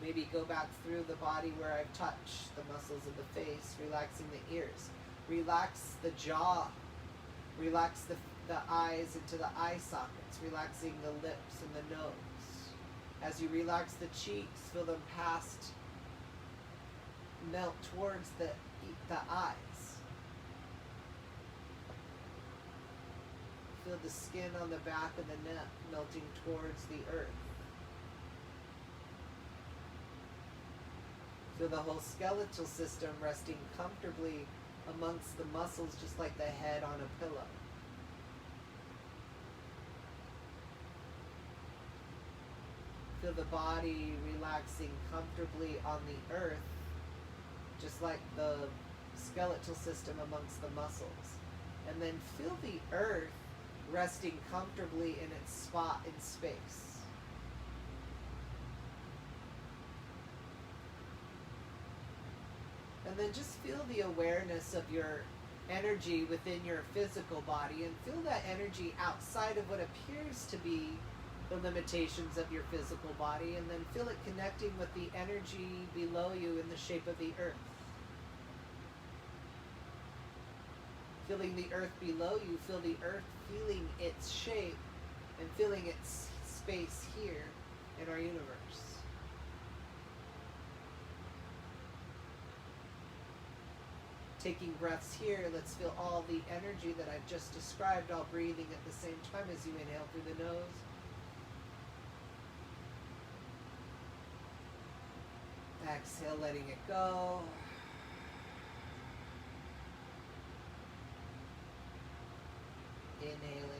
Maybe go back through the body where I've touched the muscles of the face, relaxing the ears. Relax the jaw. Relax the eyes into the eye sockets, relaxing the lips and the nose. As you relax the cheeks, feel them melt towards the eyes. Feel the skin on the back of the neck melting towards the earth. Feel the whole skeletal system resting comfortably amongst the muscles, just like the head on a pillow. Feel the body relaxing comfortably on the earth, just like the skeletal system amongst the muscles. And then feel the earth resting comfortably in its spot in space. And then just feel the awareness of your energy within your physical body, and feel that energy outside of what appears to be the limitations of your physical body, and then feel it connecting with the energy below you in the shape of the earth. Feeling the earth below you, feel the earth feeling its shape and feeling its space here in our universe. Taking breaths here, let's feel all the energy that I've just described, all breathing at the same time as you inhale through the nose. Exhale, letting it go. Inhaling.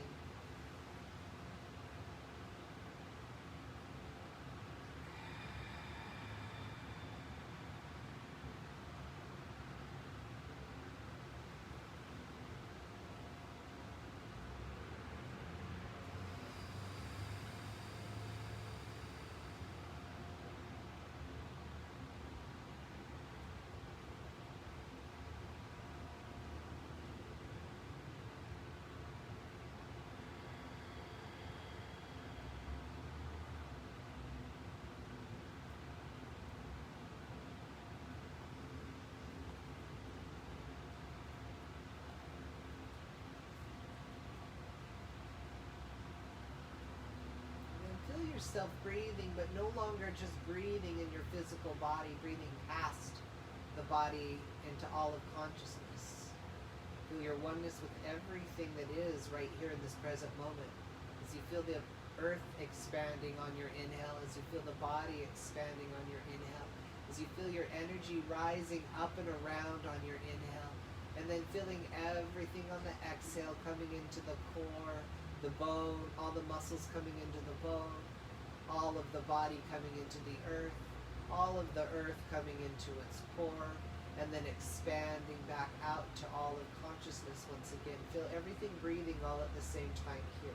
Yourself breathing, but no longer just breathing in your physical body, breathing past the body into all of consciousness. Feel your oneness with everything that is right here in this present moment. As you feel the earth expanding on your inhale, as you feel the body expanding on your inhale, as you feel your energy rising up and around on your inhale, and then feeling everything on the exhale coming into the core, the bone, all the muscles coming into the bone, all of the body coming into the earth, all of the earth coming into its core, and then expanding back out to all of consciousness once again. Feel everything breathing all at the same time here.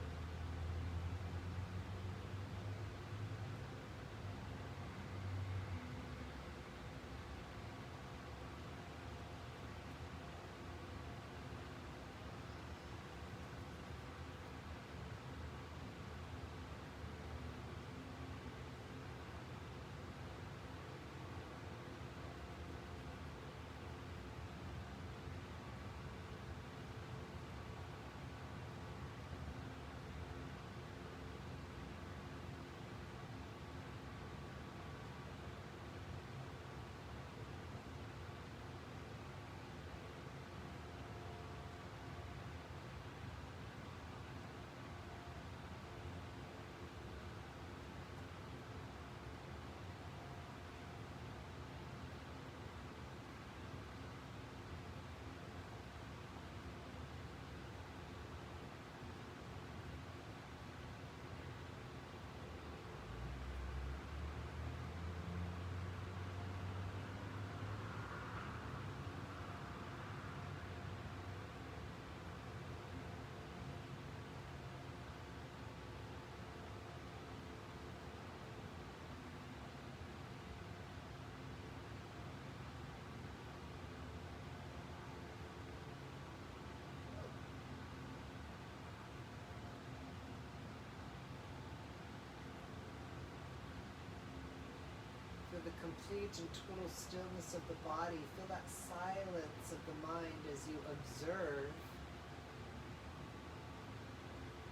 complete and total stillness of the body. Feel that silence of the mind as you observe,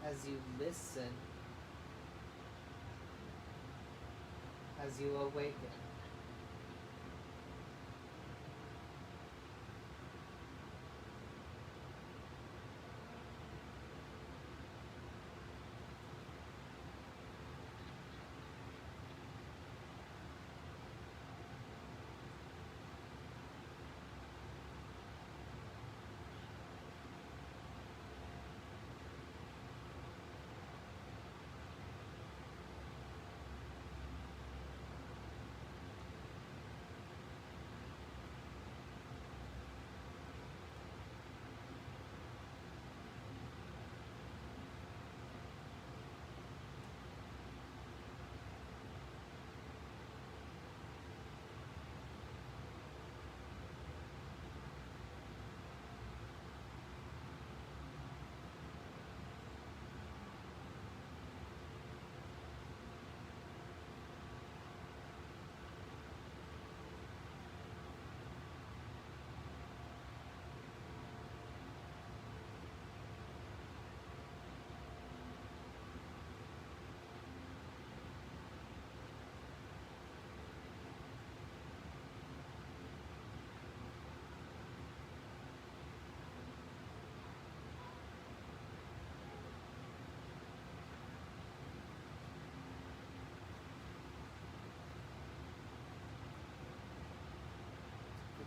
as you listen, as you awaken.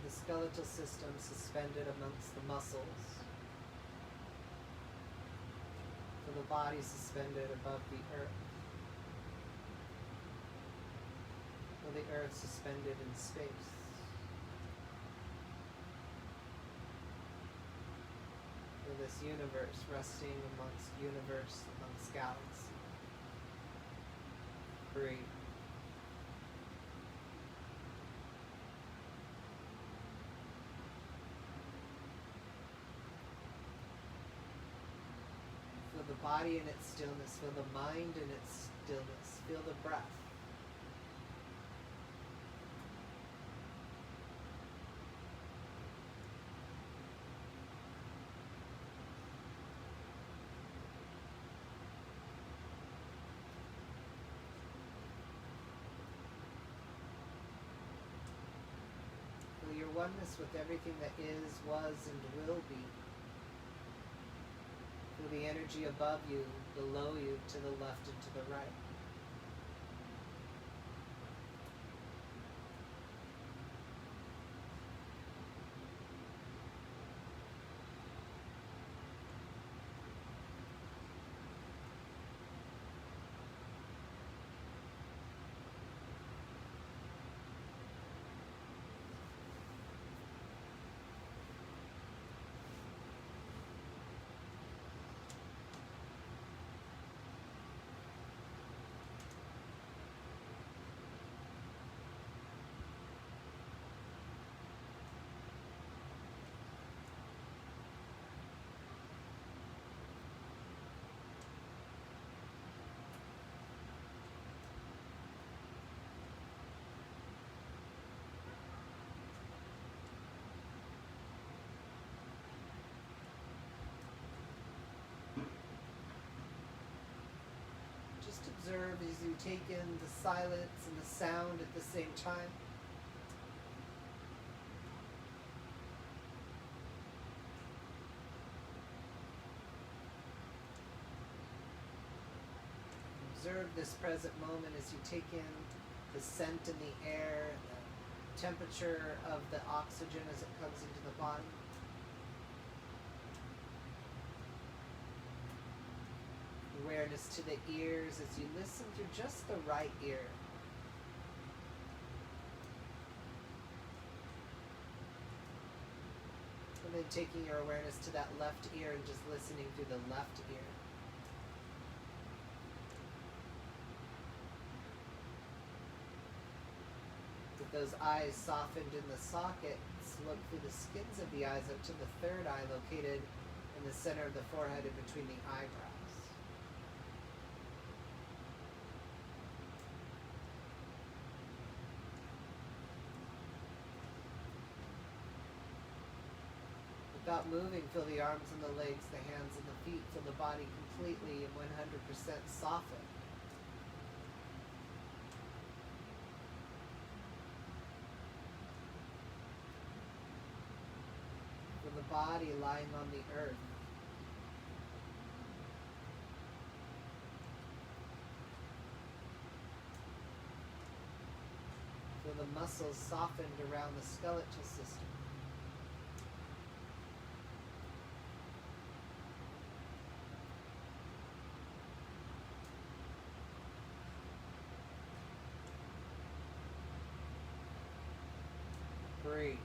The skeletal system suspended amongst the muscles. For the body suspended above the earth. For the earth suspended in space. For this universe resting amongst universe, amongst galaxy. Breathe. Feel the body in its stillness. Feel the mind in its stillness. Feel the breath. Feel your oneness with everything that is, was, and will be. Feel the energy above you, below you, to the left and to the right. Just observe as you take in the silence and the sound at the same time. Observe this present moment as you take in the scent in the air and the temperature of the oxygen as it comes into the body. Awareness to the ears as you listen through just the right ear. And then taking your awareness to that left ear and just listening through the left ear. With those eyes softened in the sockets, look through the skins of the eyes up to the third eye located in the center of the forehead and between the eyebrows. without moving, feel the arms and the legs, the hands and the feet, feel the body completely and 100% soften. Feel the body lying on the earth. Feel the muscles softened around the skeletal system. Breathe.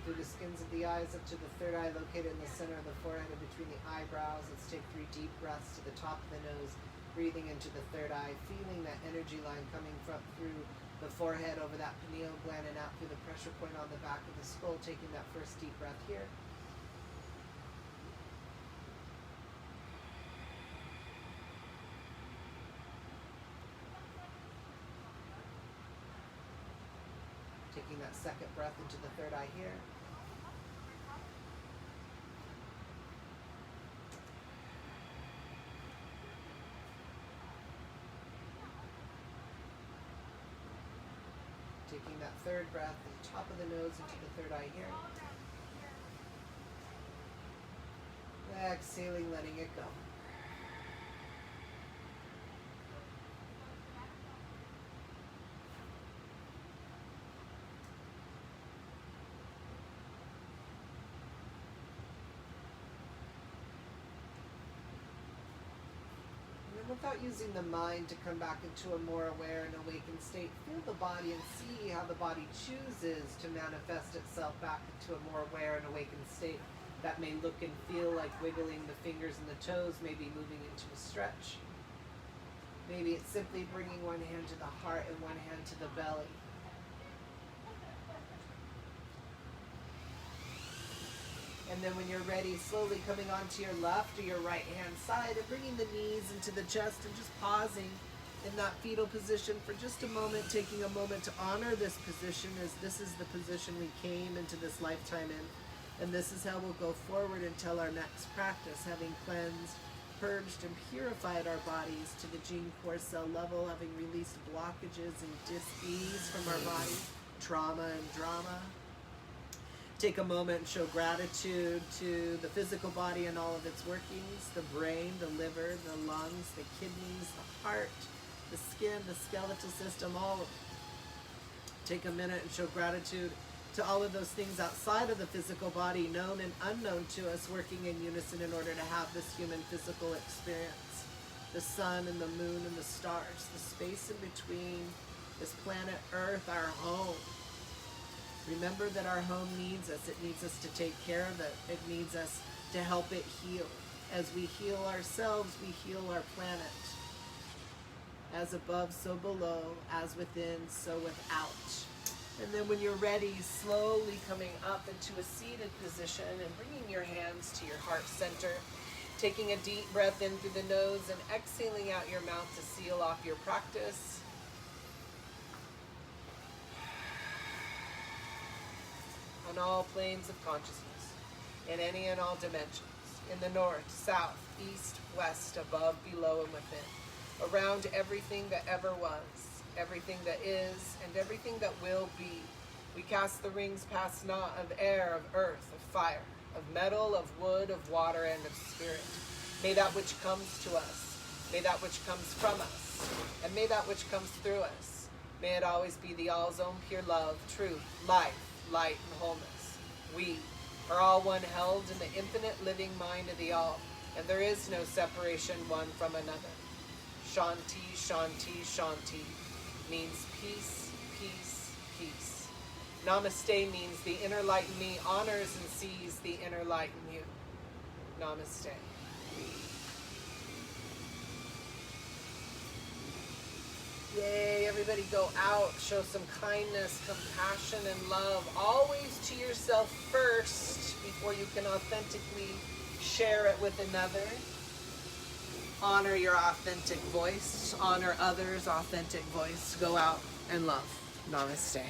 Through the skins of the eyes up to the third eye located in the center of the forehead and between the eyebrows. Let's take 3 deep breaths to the top of the nose, breathing into the third eye, feeling that energy line coming from through the forehead over that pineal gland and out through the pressure point on the back of the skull, taking that first deep breath here. Taking that second breath into the third eye here. Taking that third breath at the top of the nose into the third eye here. Exhaling, letting it go. Without using the mind to come back into a more aware and awakened state, feel the body and see how the body chooses to manifest itself back into a more aware and awakened state. That may look and feel like wiggling the fingers and the toes, maybe moving into a stretch. Maybe it's simply bringing one hand to the heart and one hand to the belly. And then when you're ready, slowly coming onto your left or your right hand side and bringing the knees into the chest and just pausing in that fetal position for just a moment, taking a moment to honor this position as this is the position we came into this lifetime in. And this is how we'll go forward until our next practice, having cleansed, purged, and purified our bodies to the gene core cell level, having released blockages and dis-ease from our body, trauma and drama. Take a moment and show gratitude to the physical body and all of its workings, the brain, the liver, the lungs, the kidneys, the heart, the skin, the skeletal system, all of it. Take a minute and show gratitude to all of those things outside of the physical body, known and unknown to us, working in unison in order to have this human physical experience. The sun and the moon and the stars, the space in between, this planet Earth, our home. Remember that our home needs us. It needs us to take care of it. It needs us to help it heal. As we heal ourselves, we heal our planet. As above, so below. As within, so without. And then when you're ready, slowly coming up into a seated position and bringing your hands to your heart center. Taking a deep breath in through the nose and exhaling out your mouth to seal off your practice. On all planes of consciousness, in any and all dimensions, in the north, south, east, west, above, below, and within, around everything that ever was, everything that is, and everything that will be. We cast the rings past not of air, of earth, of fire, of metal, of wood, of water, and of spirit. May that which comes to us May that which comes from us, and may that which comes through us, may it always be the all's own pure love, truth, life, light, and wholeness. We are all one held in the infinite living mind of the all, and there is no separation one from another. Shanti, Shanti, Shanti means peace, peace, peace. Namaste means the inner light in me honors and sees the inner light in you. Namaste. Yay, everybody go out, show some kindness, compassion, and love, always to yourself first before you can authentically share it with another. Honor your authentic voice, honor others' authentic voice. Go out and love. Namaste.